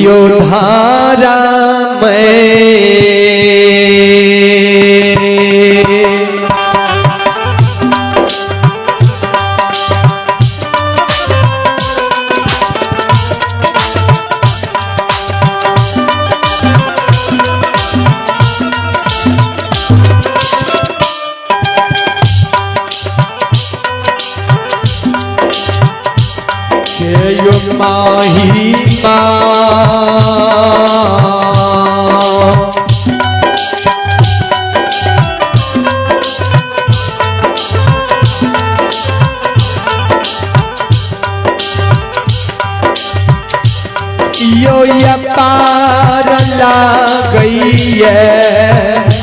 यो धारा यो माही यो ये पार ला गई है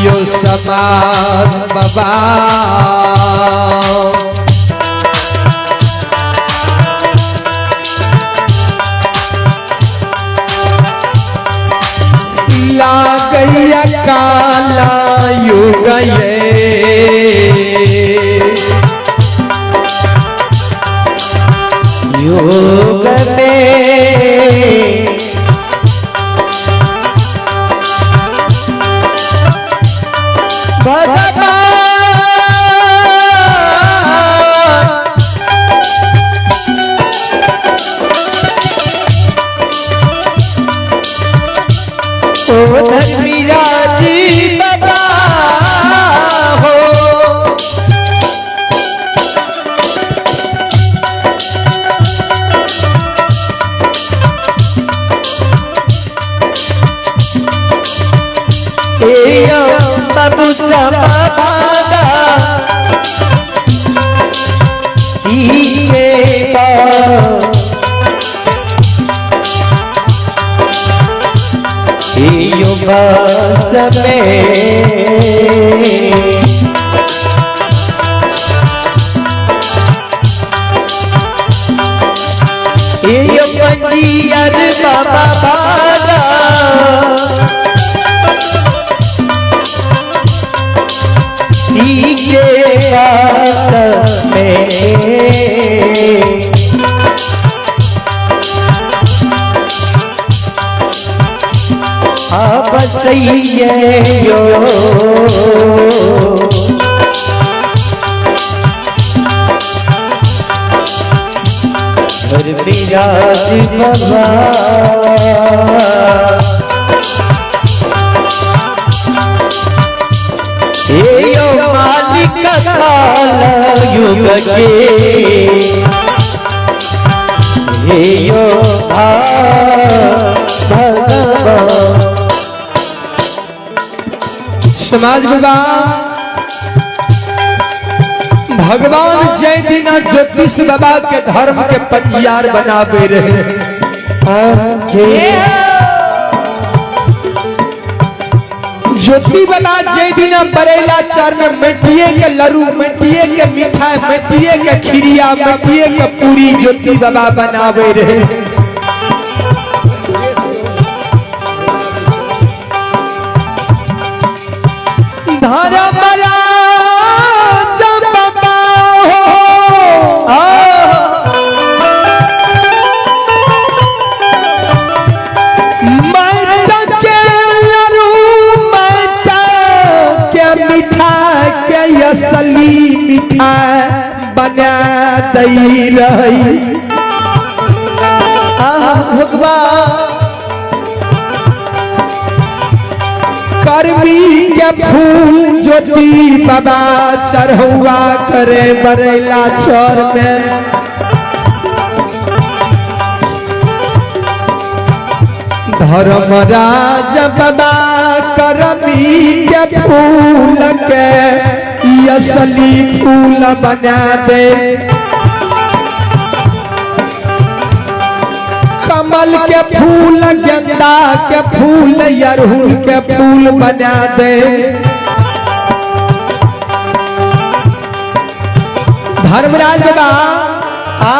यो समाज बाबा ला गया काला युग ये युग में धर्मीराजी बाबा हो बाबू सभागा बस में यो पंजीर बाबा बागा के बस में अब सही है यो धर्मीराज बाबा यो मालिक काल युग के यो भगवान समाज बाबा भगवान जय दिना ज्योतिष बाबा के धर्म के पंजियार बनावे रहे ज्योति बाबा जय दिना बरेला चार में मिट्टिए के लरू मिट्टिए के मिठाई मिट्टिए के खीरिया मिट्टिए के पूरी ज्योति बाबा बनावे रहे धारा मरा जब बाबा हो मैटा के लरू मैटा के मिठाई के असली मिठाई बना दई रही भगवान करमी के फूल ज्योति बाबा चढ़ुआ करे बरेला चौर में धर्मराज बाबा करमी के फूल के असली फूल बना दे कमल के फूल गेंदा के फूल अड़हुल के फूल बना दे धर्मराज बाबा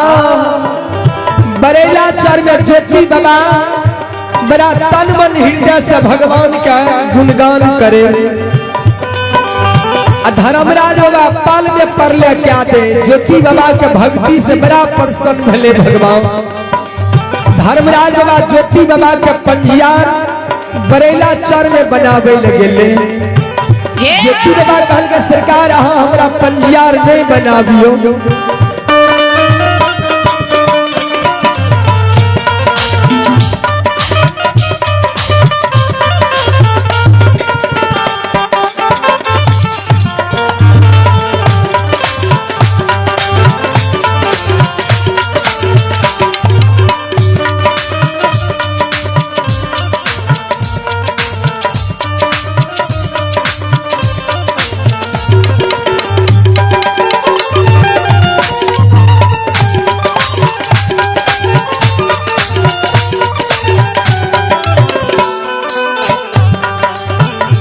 बरेला चर में ज्योति बाबा बड़ा तन मन हृदय से भगवान का गुणगान करे धर्मराज बाबा पाल में परले क्या दे ज्योति बाबा के भक्ति से बड़ा प्रसन्न भले भगवान। धर्मराज बाबा ज्योति बाबा के पंजियार बरेला चर में बनावे लगे। ज्योति बाबा कहल के सरकार अहाँ हमरा पंजियार नहीं बनाबियो।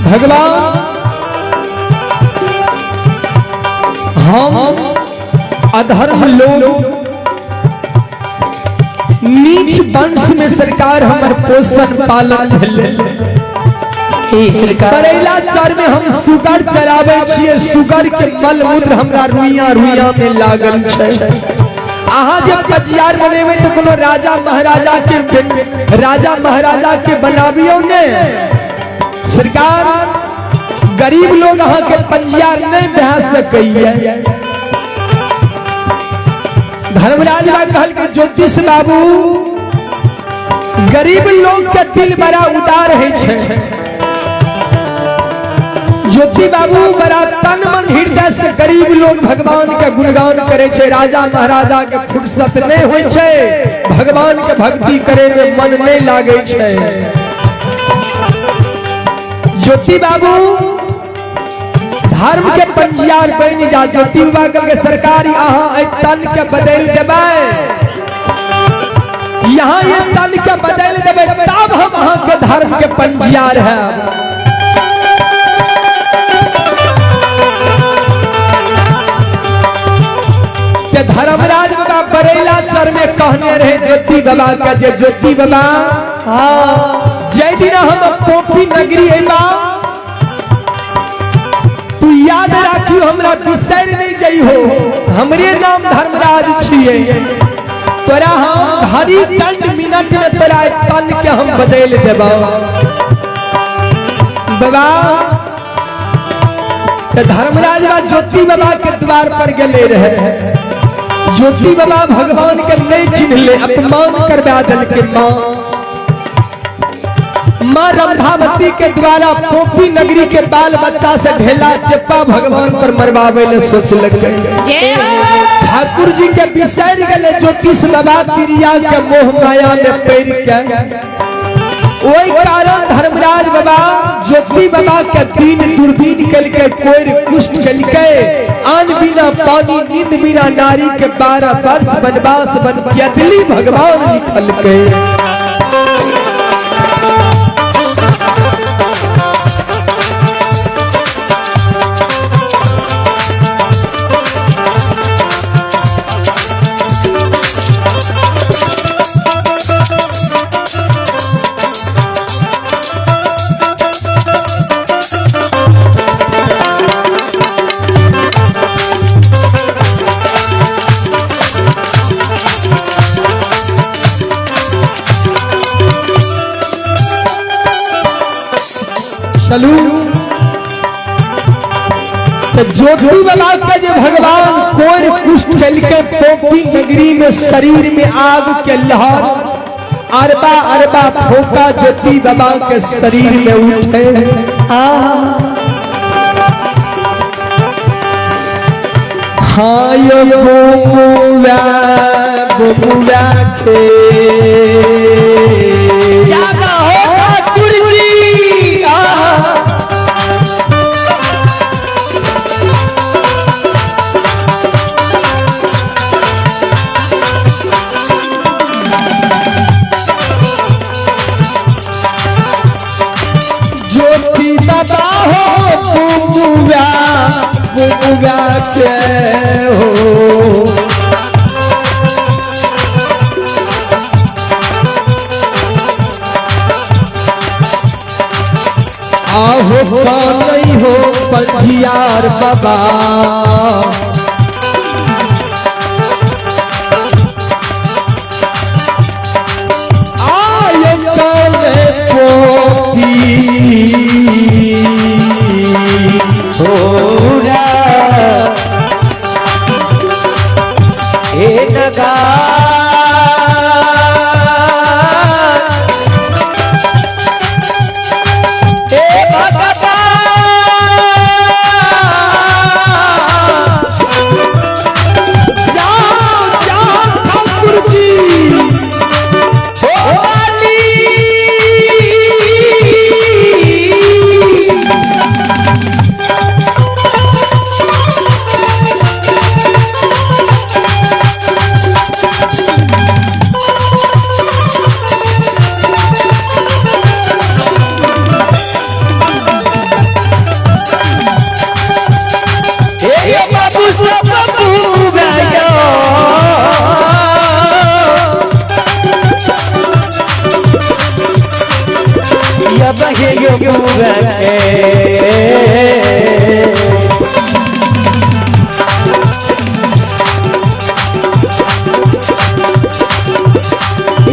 भगवान हम अधर्म लोग नीच वंश में सरकार हमर पोषण पालन बरेला चर में हम सुगर चरावे छिए। सुगर के मल मूत्र हमरा रुइया रुइया में लागल छै। अहाँ जब पंजियार बनेबे तो कोनो राजा महाराजा के बनाबियो ने। सरकार गरीब लोग अहाँ के पंजियार नहीं बहा सकैया। धर्मराज बाबा कहल के ज्योतिष बाबू गरीब लोग के दिल बड़ा उदार है छे। ज्योति बाबू बड़ा तन मन हृदय से गरीब लोग भगवान के गुणगान करे छे। राजा महाराजा के फुर्सत नहीं होय छे, भगवान के भक्ति करे में मन नहीं लागे छे। ज्योति बाबू धर्म के पंजियार बन जा। ज्योति बाबा के सरकारी अहाँ तन के बदल देबै, यहाँ ये तन के बदल देबै तब हम अहाँ के धर्म के पंजियार है। धर्मराज बाबा बरेला चर में कहने रहे ज्योति बाबा का जे ज्योति बाबा जय दिन हम पोपी नगरी अयबा तू याद राखियो हमरा बिसर नहीं जाइ हो। हमरे नाम धर्मराज छिए। तोरा हम हरी दंड मिनट में तोरा तन के हम बदल देबा। बाबा धर्मराज बाबा ज्योति बाबा के द्वार पर गेले रहे। ज्योति बाबा भगवान के नहीं चिन्हले, अपमान करवा दल के माँ रंभावती के द्वारा पोपी नगरी के बाल बच्चा से ढेला चप्पा भगवान पर मरवावे ले सोच लगे। ठाकुर जी के बिसर गए ज्योतिष बाबा तिरिया के मोह माया में पैर के। ओई कारण धर्मराज बाबा ज्योति बाबा के दिन दुर्दीन कल के कोई कुष्ठ कल के अन्न बिना पानी नींद बिना नारी के 12 वर्ष वनवास बन दिल्ली भगवान निकल के। चलू तो ज्योति बाबा के जो भगवान कोर कुष्ठ चल के पोपी नगरी में शरीर में आग के लहर अरबा अरबा फोका ज्योति बाबा के शरीर में उठे। हाँ यो बुमुआ बुमुआ के जागा हो ठाकुर जी। ज्योति बाबा हो बुमुआ बुमुआ के हो। आहो नहीं हो पलझियार बाबा आये चले पोपी होरा ए नगा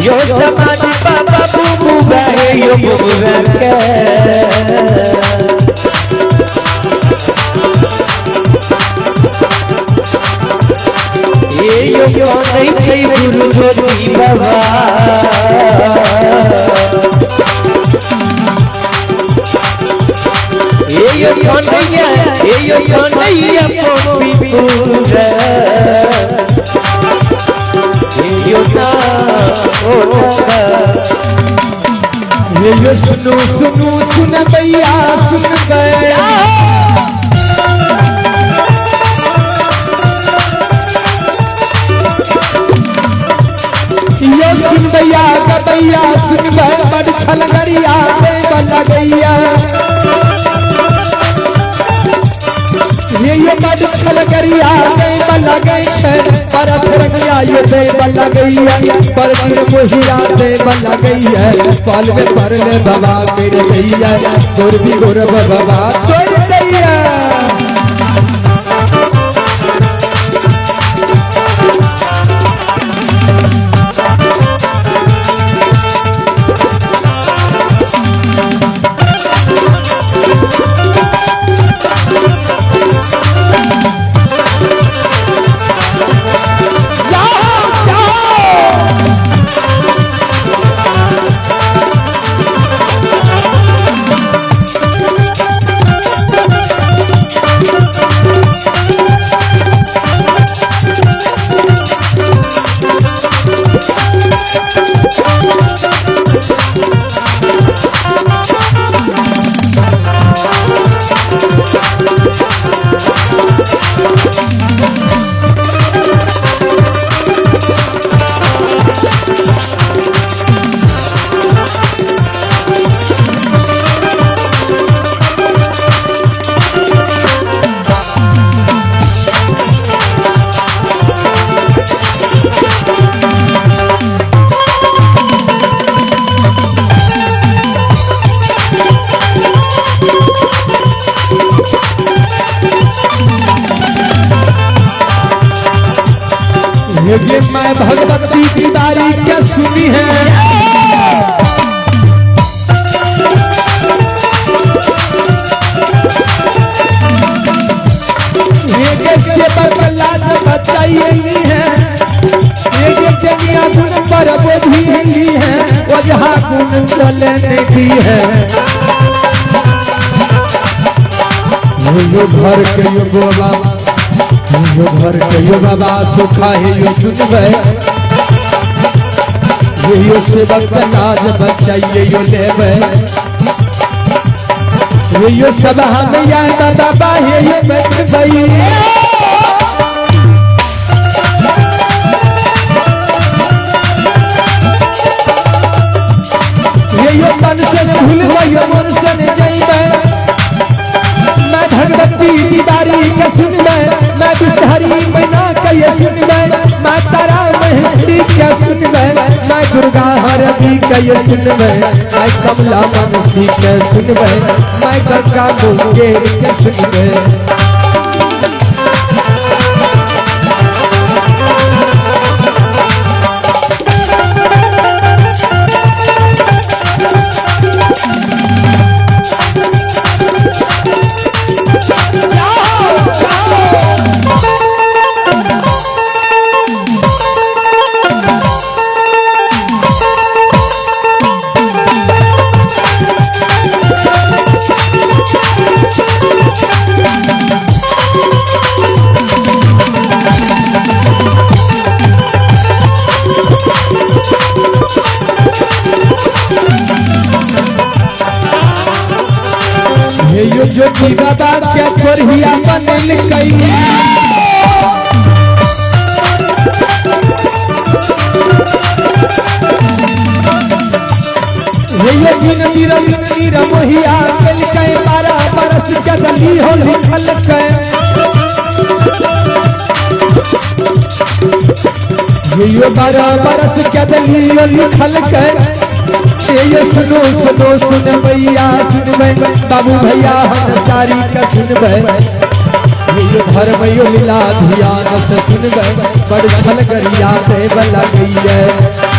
यो समाधि बाबा बुबू गए यो ये यो नहीं थे गुरु ज्योति बाबा ये यो कन्हैया पोपी पूरा ये यो सुनो सुनो सुन भैया सुन गया ये सुन भैया गैया सुन गए बड़ छलगरिया बना गैया ये बड़ छलगरिया बना गई पर फरकिया ये दे बना गई पर मोहिया दे बना गई है पाल में पर ले बाबा मेरे गैया गोर भी गोर बाबा तोड़ दैया ये मैं भगवती की बारी क्या सुनी है ये बदलाव बताइए है ये जनिया गुण पर बोधी है वजह गुण चलने की है यो घर के यो बोला यो घर के यो बाबा सुखा है यो सुनबे यो सेवक नाज बचाइए यो लेबे यो सब हम या बाबा है ये बैठबई यो मन से भूलबे यो मन से जइबे मैं भगवती दीदारी के सुनबे मैं बिसहरी मैना के सुनबे मैं तारा महसी के सुनबे मैं दुर्गा हरदी के ये सुनबे मैं कमला मनसी के सुनबे मैं गंगा मुंगेर के सुनबे यो ज्योति बाबा के छोरिया बनल कई ये दिन नीर मोहिया कल के 12 बरस के गली हो लिखल के ये 12 बरस के गली हो लिखल के ये सुनो सुनो सुन भैया सुनबे बाबू भैया हम सारी का सुनबे ये धर्म यो लीला ध्यान से सुनबे बड़ छल गरिया से बला गई है